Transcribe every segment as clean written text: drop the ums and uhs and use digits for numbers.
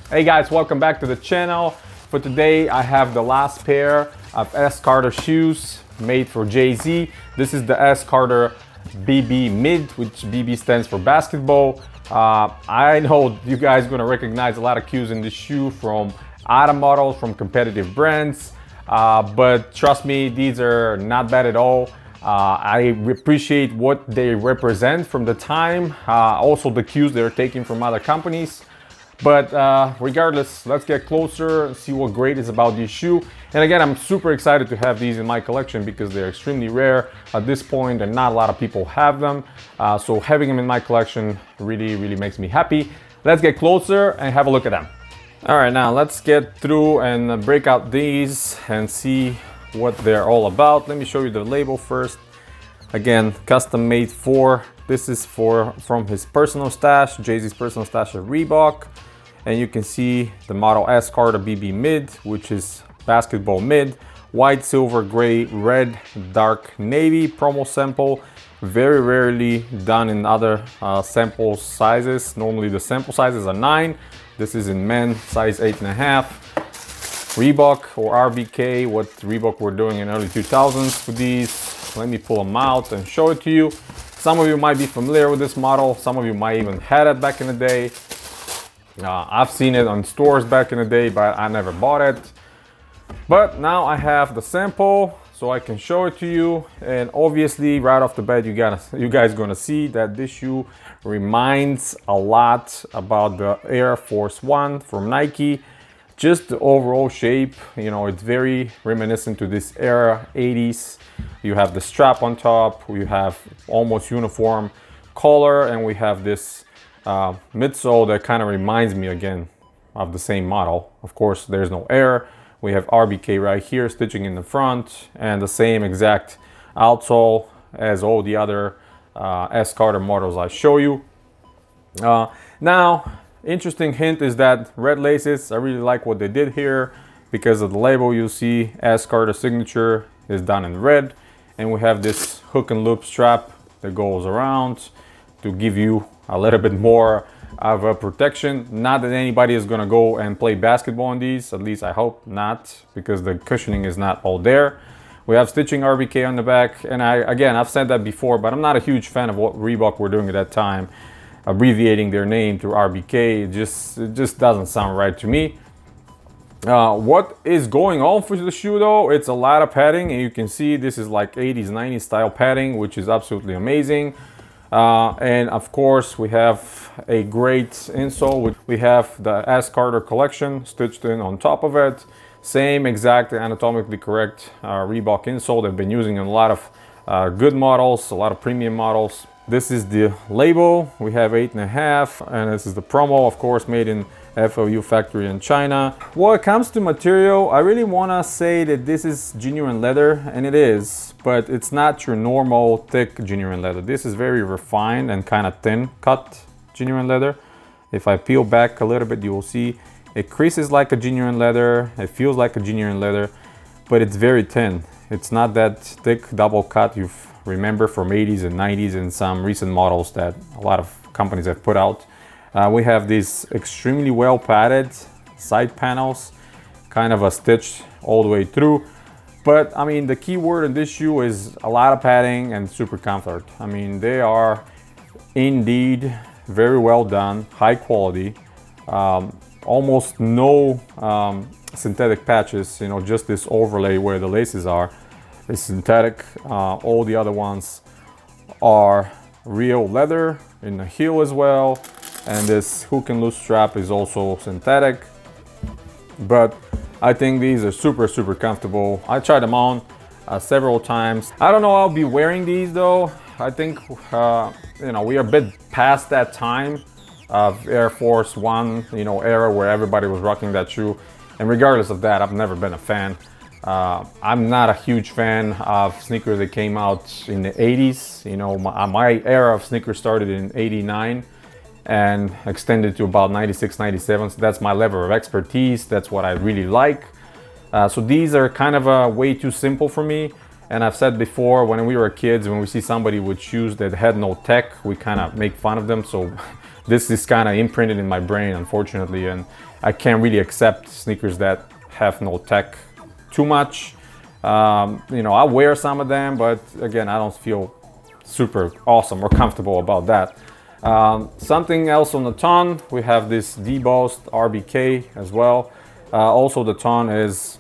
Hey guys, welcome back to the channel. For today, I have the last pair of S Carter shoes made for Jay-Z. This is the S Carter BB Mid, which BB stands for basketball. I know you guys are gonna recognize a lot of cues in this shoe from other models, from competitive brands, but trust me, these are not bad at all. I appreciate what they represent from the time, also the cues they're taking from other companies. But regardless, let's get closer and see what great is about this shoe. And again, I'm super excited to have these in my collection because they're extremely rare at this point and not a lot of people have them. So having them in my collection really makes me happy. Let's get closer and have a look at them. All right, now let's get through and break out these and see what they're all about. Let me show you the label first. Again, custom made for, this is from his personal stash, Jay-Z's personal stash of Reebok. And you can see the model S Carter BB Mid, which is basketball mid, white, silver, gray, red, dark navy promo sample. Very rarely done in other sample sizes. Normally the sample sizes are 9. This is in men, size 8.5. Reebok or RBK, what Reebok were doing in early 2000s with these. Let me pull them out and show it to you. Some of you might be familiar with this model. Some of you might even had it back in the day. I've seen it on stores back in the day, but I never bought it. But now I have the sample, so I can show it to you. And obviously, right off the bat, you guys gonna see that this shoe reminds a lot about the Air Force One from Nike. Just the overall shape, you know, it's very reminiscent to this era, 80s. You have the strap on top, we have almost uniform collar, and we have this midsole that kind of reminds me again of the same model. Of course, there's no air. We have RBK right here, stitching in the front, and the same exact outsole as all the other S Carter models I show you. Now, interesting hint is that red laces, I really like what they did here because of the label. You see S Carter signature is done in red, and we have this hook and loop strap that goes around to give you a little bit more of a protection. Not that anybody is gonna go and play basketball on these, at least I hope not, because the cushioning is not all there. We have stitching RBK on the back, and I've said that before, but I'm not a huge fan of what Reebok were doing at that time, abbreviating their name to RBK. It just doesn't sound right to me. What is going on for the shoe though? It's a lot of padding, and you can see this is like 80s, 90s style padding, which is absolutely amazing. And of course we have a great insole. We have the S Carter collection stitched in on top of it. Same exact anatomically correct Reebok insole they've been using in a lot of good models, a lot of premium models. This is the label. We have 8.5, and this is the promo, of course, made in FOU factory in China. When it comes to material, I really want to say that this is genuine leather, and it is, but it's not your normal thick genuine leather. This is very refined and kind of thin cut genuine leather. If I peel back a little bit, you will see it creases like a genuine leather. It feels like a genuine leather, but it's very thin. It's not that thick double cut you remember from 80s and 90s and some recent models that a lot of companies have put out. We have these extremely well padded side panels, kind of a stitch all the way through. But I mean, the key word in this shoe is a lot of padding and super comfort. I mean, they are indeed very well done, high quality, almost no synthetic patches, you know, just this overlay where the laces are is synthetic. All the other ones are real leather in the heel as well. And this hook and loose strap is also synthetic, but I think these are super comfortable. I tried them on several times. I don't know I'll be wearing these though. I think you know, we are a bit past that time of Air Force One, you know, era where everybody was rocking that shoe. And regardless of that, I've never been a fan. I'm not a huge fan of sneakers that came out in the 80s. You know, my era of sneakers started in 89 and extended to about 96, 97. So that's my level of expertise. That's what I really like. So these are kind of way too simple for me. And I've said before, when we were kids, when we see somebody with shoes that had no tech, we kind of make fun of them. So this is kind of imprinted in my brain, unfortunately. And I can't really accept sneakers that have no tech too much. You know, I wear some of them, but again, I don't feel super awesome or comfortable about that. Something else on the tongue, we have this D-Boast RBK as well. Also the tongue is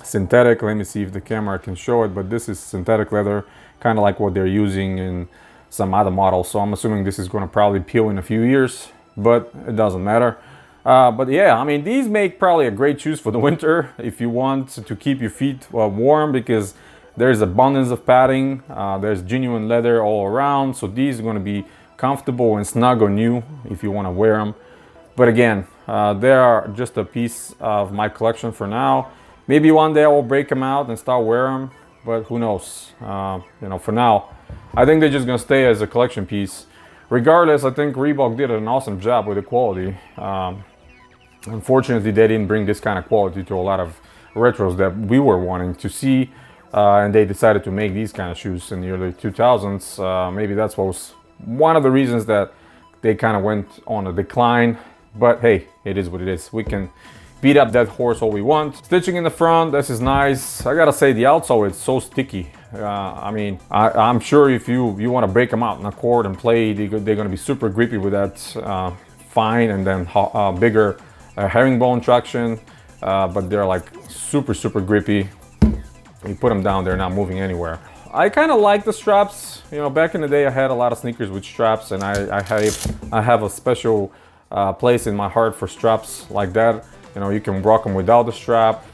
synthetic. Let me see if the camera can show it, but this is synthetic leather, kind of like what they're using in some other models. So I'm assuming this is going to probably peel in a few years, but it doesn't matter. But yeah, I mean, these make probably a great shoes for the winter if you want to keep your feet warm, because there's abundance of padding. There's genuine leather all around. So these are going to be comfortable and snug on you if you want to wear them. But again, they are just a piece of my collection for now. Maybe one day I will break them out and start wearing them, but who knows? You know, for now, I think they're just gonna stay as a collection piece. Regardless, I think Reebok did an awesome job with the quality. Unfortunately, they didn't bring this kind of quality to a lot of retros that we were wanting to see, and they decided to make these kind of shoes in the early 2000s. Maybe that's what was one of the reasons that they kind of went on a decline. But hey, it is what it is. We can beat up that horse all we want. Stitching in the front, this is nice. I gotta say, the outsole is so sticky. I mean, I'm sure if you want to break them out in a court and play, they're gonna be super grippy with that fine and then bigger herringbone traction. But they're like super grippy. You put them down, they're not moving anywhere. I kind of like the straps. You know, back in the day, I had a lot of sneakers with straps, and I have a special place in my heart for straps like that. You know, you can rock them without the strap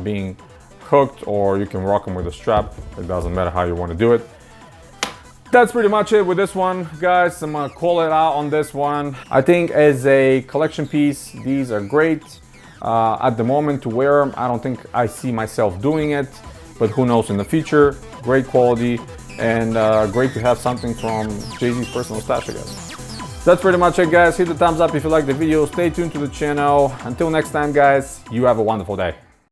being hooked, or you can rock them with a strap. It doesn't matter how you want to do it. That's pretty much it with this one, guys. I'm gonna call it out on this one. I think as a collection piece, these are great. At the moment to wear them, I don't think I see myself doing it, but who knows in the future. Great quality, and great to have something from Jay-Z's personal stash, I guess. That's pretty much it, guys. Hit the thumbs up if you like the video. Stay tuned to the channel. Until next time, guys, you have a wonderful day.